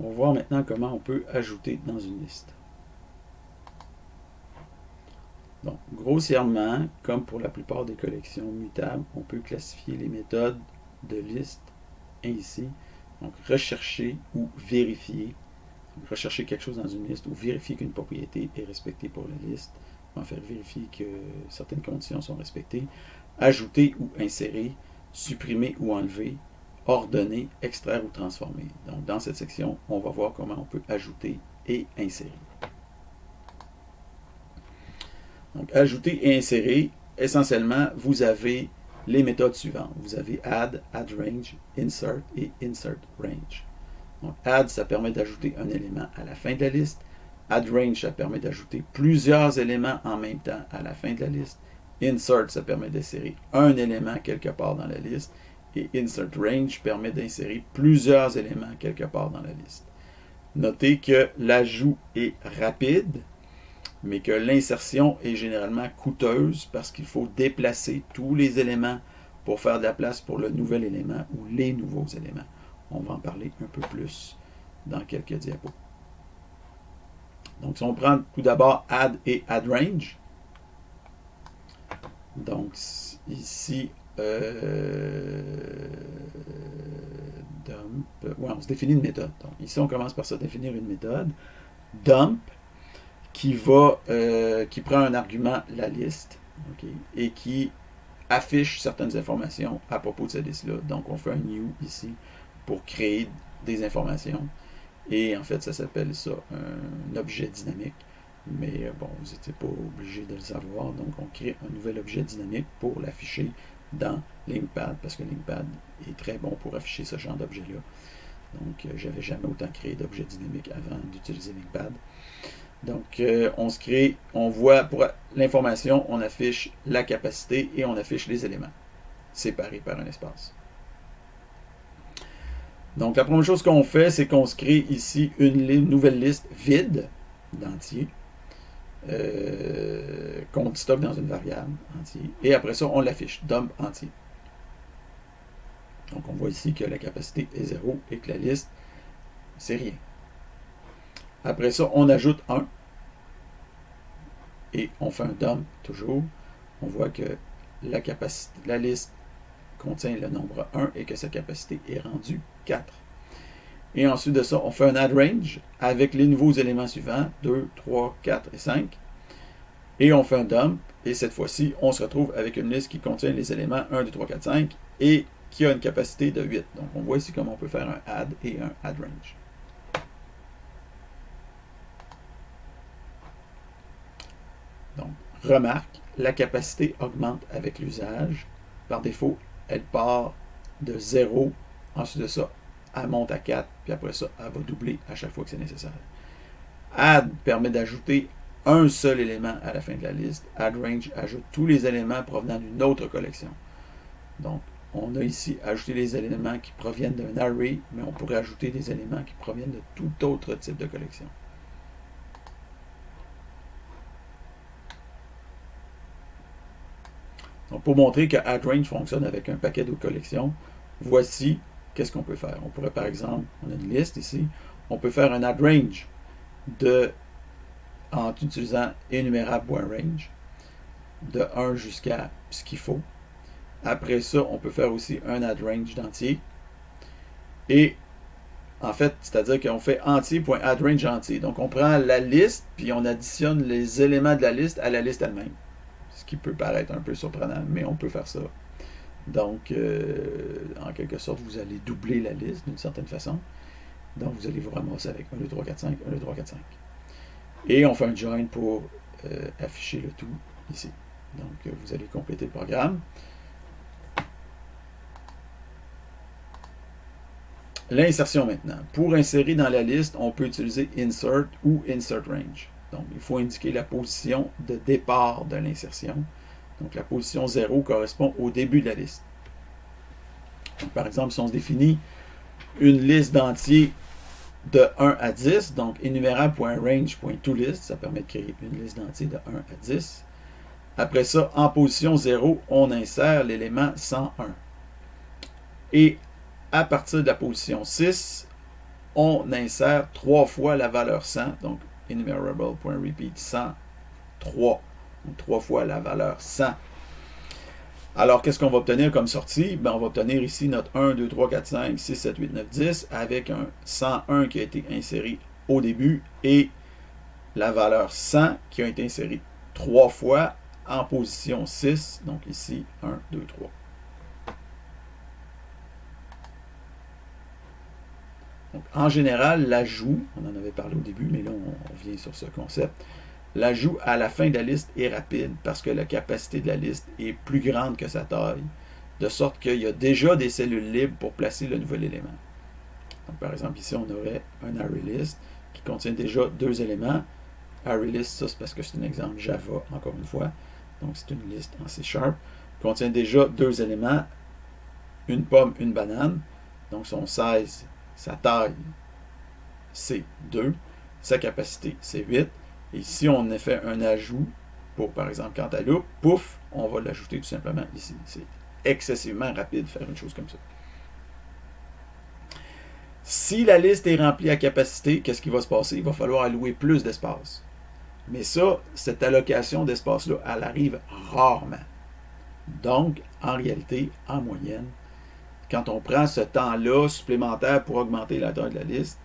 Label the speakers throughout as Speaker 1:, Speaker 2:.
Speaker 1: On va voir maintenant comment on peut ajouter dans une liste. Donc, grossièrement, comme pour la plupart des collections mutables, on peut classifier les méthodes de liste ainsi. Donc, rechercher ou vérifier. Donc, rechercher quelque chose dans une liste ou vérifier qu'une propriété est respectée pour la liste. On va faire vérifier que certaines conditions sont respectées. Ajouter ou insérer, supprimer ou enlever, ordonner, extraire ou transformer. Donc, dans cette section, on va voir comment on peut ajouter et insérer. Donc, ajouter et insérer, essentiellement, vous avez les méthodes suivantes. Vous avez add, add range, insert et insert range. Donc, add, ça permet d'ajouter un élément à la fin de la liste. Add range, ça permet d'ajouter plusieurs éléments en même temps à la fin de la liste. Insert, ça permet d'insérer un élément quelque part dans la liste. Et insert range permet d'insérer plusieurs éléments quelque part dans la liste. Notez que l'ajout est rapide, mais que l'insertion est généralement coûteuse parce qu'il faut déplacer tous les éléments pour faire de la place pour le nouvel élément ou les nouveaux éléments. On va en parler un peu plus dans quelques diapos. Donc, si on prend tout d'abord add et add range, donc ici, dump, on se définit une méthode. Donc, ici, on commence par se définir une méthode. Dump, qui prend un argument, la liste, okay, et qui affiche certaines informations à propos de cette liste-là. Donc, on fait un new ici pour créer des informations. Et en fait, ça s'appelle ça un objet dynamique. Mais bon, vous n'étiez pas obligé de le savoir. Donc, on crée un nouvel objet dynamique pour l'afficher dans Linkpad, parce que Linkpad est très bon pour afficher ce genre d'objet-là. Donc, j'avais jamais autant créé d'objets dynamiques avant d'utiliser Linkpad. Donc, on se crée, on voit pour l'information, on affiche la capacité et on affiche les éléments séparés par un espace. Donc, la première chose qu'on fait, c'est qu'on se crée ici une nouvelle liste vide d'entiers qu'on stocke dans une variable entier. Et après ça, on l'affiche, dump entier. Donc, on voit ici que la capacité est 0 et que la liste, c'est rien. Après ça, on ajoute 1. Et on fait un dump toujours. On voit que la liste contient le nombre 1 et que sa capacité est rendue 4. Et ensuite de ça, on fait un add range avec les nouveaux éléments suivants, 2, 3, 4 et 5. Et on fait un dump. Et cette fois-ci, on se retrouve avec une liste qui contient les éléments 1, 2, 3, 4, 5 et qui a une capacité de 8. Donc, on voit ici comment on peut faire un add et un add range. Donc, remarque, la capacité augmente avec l'usage. Par défaut, elle part de 0. Ensuite de ça, elle monte à 4. Puis après ça, elle va doubler à chaque fois que c'est nécessaire. Add permet d'ajouter un seul élément à la fin de la liste. Add range ajoute tous les éléments provenant d'une autre collection. Donc, on a ici ajouté les éléments qui proviennent d'un array, mais on pourrait ajouter des éléments qui proviennent de tout autre type de collection. Donc, pour montrer que addRange fonctionne avec un paquet de collections, voici qu'est-ce qu'on peut faire. On pourrait, par exemple, on a une liste ici, on peut faire un addRange en utilisant énumérable.range de 1 jusqu'à ce qu'il faut. Après ça, on peut faire aussi un addRange d'entier. Et en fait, c'est-à-dire qu'on fait entier.addRange entier. Donc, on prend la liste, puis on additionne les éléments de la liste à la liste elle-même. Ce qui peut paraître un peu surprenant, mais on peut faire ça. Donc, en quelque sorte, vous allez doubler la liste d'une certaine façon. Donc, vous allez vous ramasser avec 1, 2, 3, 4, 5, 1, 2, 3, 4, 5. Et on fait un join pour afficher le tout ici. Donc, vous allez compléter le programme. L'insertion maintenant. Pour insérer dans la liste, on peut utiliser insert ou insert range. Donc, il faut indiquer la position de départ de l'insertion. Donc, la position 0 correspond au début de la liste. Donc, par exemple, si on se définit une liste d'entiers de 1 à 10, donc énumérable.range.toList, ça permet de créer une liste d'entiers de 1 à 10. Après ça, en position 0, on insère l'élément 101. Et à partir de la position 6, on insère 3 fois la valeur 100, donc enumerable.repeat 103, donc 3 fois la valeur 100. Alors, qu'est-ce qu'on va obtenir comme sortie? Ben, on va obtenir ici notre 1, 2, 3, 4, 5, 6, 7, 8, 9, 10 avec un 101 qui a été inséré au début et la valeur 100 qui a été insérée 3 fois en position 6. Donc ici, 1, 2, 3. Donc, en général, l'ajout, on en avait parlé au début, mais là, on revient sur ce concept. L'ajout à la fin de la liste est rapide parce que la capacité de la liste est plus grande que sa taille, de sorte qu'il y a déjà des cellules libres pour placer le nouvel élément. Donc, par exemple, ici, on aurait un ArrayList qui contient déjà 2 éléments. ArrayList, ça, c'est parce que c'est un exemple Java, encore une fois. Donc, c'est une liste en C#. Contient déjà 2 éléments, une pomme, une banane. Donc, son size, sa taille, c'est 2. Sa capacité, c'est 8. Et si on a fait un ajout pour, par exemple, Cantaloupe, pouf, on va l'ajouter tout simplement ici. C'est excessivement rapide de faire une chose comme ça. Si la liste est remplie à capacité, qu'est-ce qui va se passer? Il va falloir allouer plus d'espace. Mais ça, cette allocation d'espace-là, elle arrive rarement. Donc, en réalité, en moyenne, quand on prend ce temps-là supplémentaire pour augmenter la taille de la liste,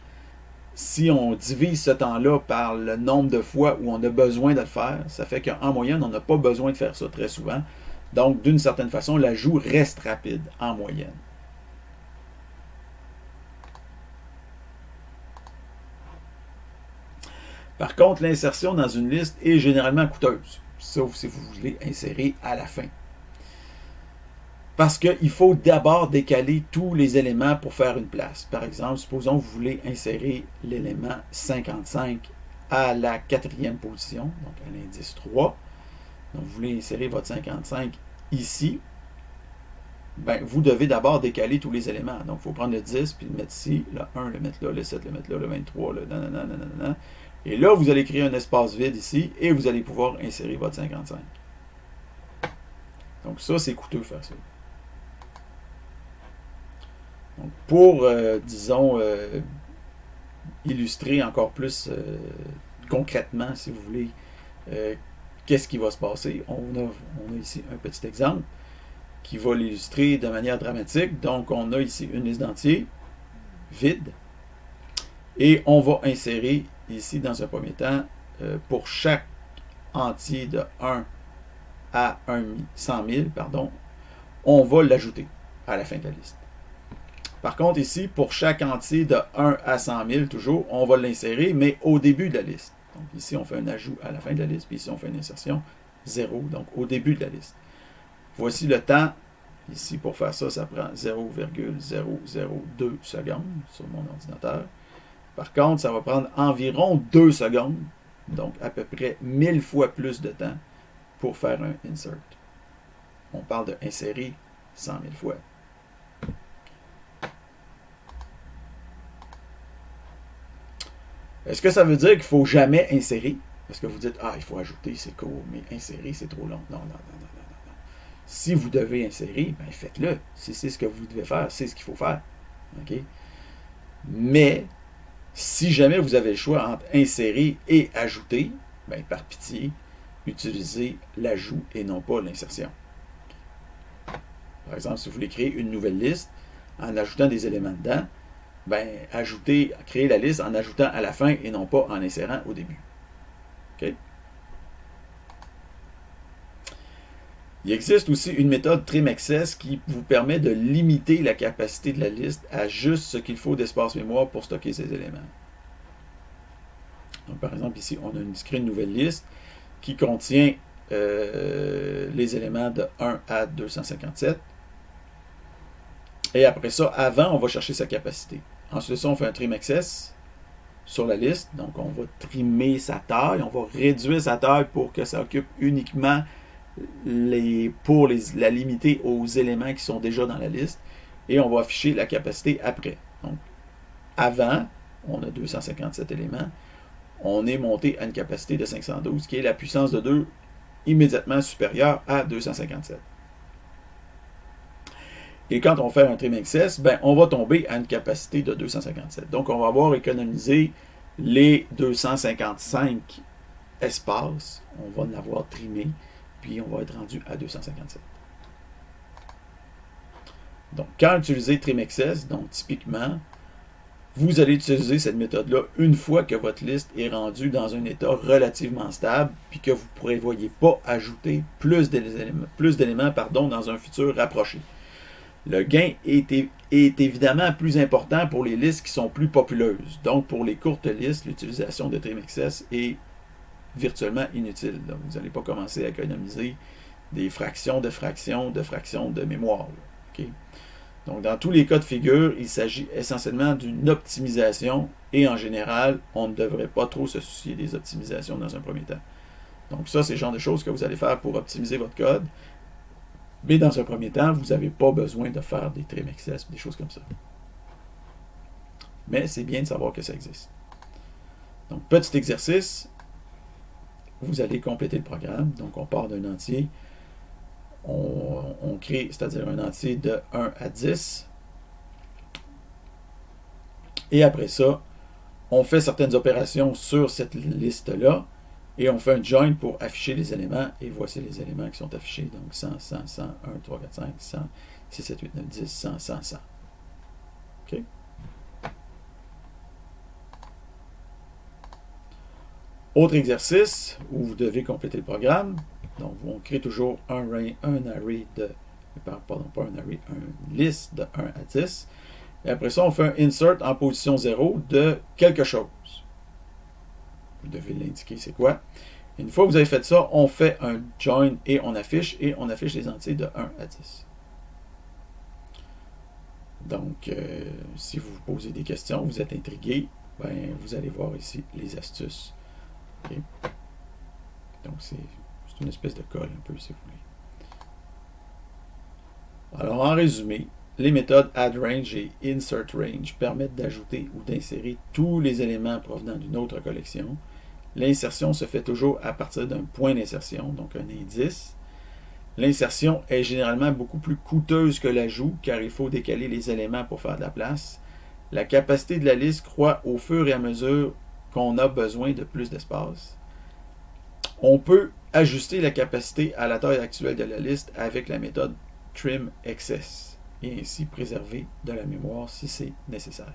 Speaker 1: si on divise ce temps-là par le nombre de fois où on a besoin de le faire, ça fait qu'en moyenne, on n'a pas besoin de faire ça très souvent. Donc, d'une certaine façon, l'ajout reste rapide en moyenne. Par contre, l'insertion dans une liste est généralement coûteuse, sauf si vous voulez insérer à la fin. Parce qu'il faut d'abord décaler tous les éléments pour faire une place. Par exemple, supposons que vous voulez insérer l'élément 55 à la 4e position, donc à l'indice 3. Donc, vous voulez insérer votre 55 ici. Ben, vous devez d'abord décaler tous les éléments. Donc, il faut prendre le 10 puis le mettre ici, le 1 le mettre là, le 7 le mettre là, le 23, le nanana, nanana. Et là, vous allez créer un espace vide ici et vous allez pouvoir insérer votre 55. Donc, ça, c'est coûteux de faire ça. Donc, pour, disons, illustrer encore plus concrètement, si vous voulez, qu'est-ce qui va se passer, on a ici un petit exemple qui va l'illustrer de manière dramatique. Donc, on a ici une liste d'entiers vide et on va insérer ici, dans un premier temps, pour chaque entier de 1 à 100 000, pardon, on va l'ajouter à la fin de la liste. Par contre, ici, pour chaque entier de 1 à 100 000, toujours, on va l'insérer, mais au début de la liste. Donc, ici, on fait un ajout à la fin de la liste, puis ici, on fait une insertion 0, donc au début de la liste. Voici le temps. Ici, pour faire ça, ça prend 0,002 secondes sur mon ordinateur. Par contre, ça va prendre environ 2 secondes, donc à peu près 1000 fois plus de temps pour faire un insert. On parle de insérer 100 000 fois. Est-ce que ça veut dire qu'il ne faut jamais insérer? Parce que vous dites, ah, il faut ajouter, c'est court, mais insérer, c'est trop long. Non, non, non, non, non, non, non. Si vous devez insérer, ben faites-le. Si c'est ce que vous devez faire, c'est ce qu'il faut faire. OK? Mais, si jamais vous avez le choix entre insérer et ajouter, ben, par pitié, utilisez l'ajout et non pas l'insertion. Par exemple, si vous voulez créer une nouvelle liste en ajoutant des éléments dedans, ben, créer la liste en ajoutant à la fin et non pas en insérant au début. OK? Il existe aussi une méthode trim_access qui vous permet de limiter la capacité de la liste à juste ce qu'il faut d'espace mémoire pour stocker ces éléments. Donc, par exemple, ici, on a une nouvelle liste qui contient les éléments de 1 à 257. Et après ça, avant, on va chercher sa capacité. Ensuite, ça, on fait un trim_access sur la liste. Donc, on va trimer sa taille. On va réduire sa taille pour que ça occupe uniquement la limiter aux éléments qui sont déjà dans la liste. Et on va afficher la capacité après. Donc, avant, on a 257 éléments. On est monté à une capacité de 512, qui est la puissance de 2 immédiatement supérieure à 257. Et quand on fait un trim excess, ben, on va tomber à une capacité de 257. Donc, on va avoir économisé les 255 espaces. On va en avoir trimé, puis on va être rendu à 257. Donc, quand utiliser trim excess, donc typiquement, vous allez utiliser cette méthode-là une fois que votre liste est rendue dans un état relativement stable, puis que vous ne prévoyez pas ajouter plus d'éléments dans un futur rapproché. Le gain est évidemment plus important pour les listes qui sont plus populeuses. Donc, pour les courtes listes, l'utilisation de trim excess est virtuellement inutile. Donc, vous n'allez pas commencer à économiser des fractions de mémoire. Okay? Donc, dans tous les cas de figure, il s'agit essentiellement d'une optimisation et en général, on ne devrait pas trop se soucier des optimisations dans un premier temps. Donc, ça, c'est le genre de choses que vous allez faire pour optimiser votre code. Mais dans un premier temps, vous n'avez pas besoin de faire des trim excess, des choses comme ça. Mais c'est bien de savoir que ça existe. Donc, petit exercice, vous allez compléter le programme. Donc, on part d'un entier. On crée, c'est-à-dire un entier de 1 à 10. Et après ça, on fait certaines opérations sur cette liste-là. Et on fait un join pour afficher les éléments. Et voici les éléments qui sont affichés. Donc 100, 100, 100, 1, 3, 4, 5, 100, 6, 7, 8, 9, 10, 100, 100, 100. OK? Autre exercice où vous devez compléter le programme. Donc, on crée toujours un array une liste de 1 à 10. Et après ça, on fait un insert en position 0 de quelque chose. Vous devez l'indiquer, c'est quoi. Une fois que vous avez fait ça, on fait un join et on affiche les entiers de 1 à 10. Donc, si vous vous posez des questions, vous êtes intrigué, ben, vous allez voir ici les astuces. Okay. Donc, c'est une espèce de colle un peu, si vous voulez. Alors, en résumé, les méthodes addRange et insertRange permettent d'ajouter ou d'insérer tous les éléments provenant d'une autre collection. L'insertion se fait toujours à partir d'un point d'insertion, donc un indice. L'insertion est généralement beaucoup plus coûteuse que l'ajout, car il faut décaler les éléments pour faire de la place. La capacité de la liste croît au fur et à mesure qu'on a besoin de plus d'espace. On peut ajuster la capacité à la taille actuelle de la liste avec la méthode trim excess et ainsi préserver de la mémoire si c'est nécessaire.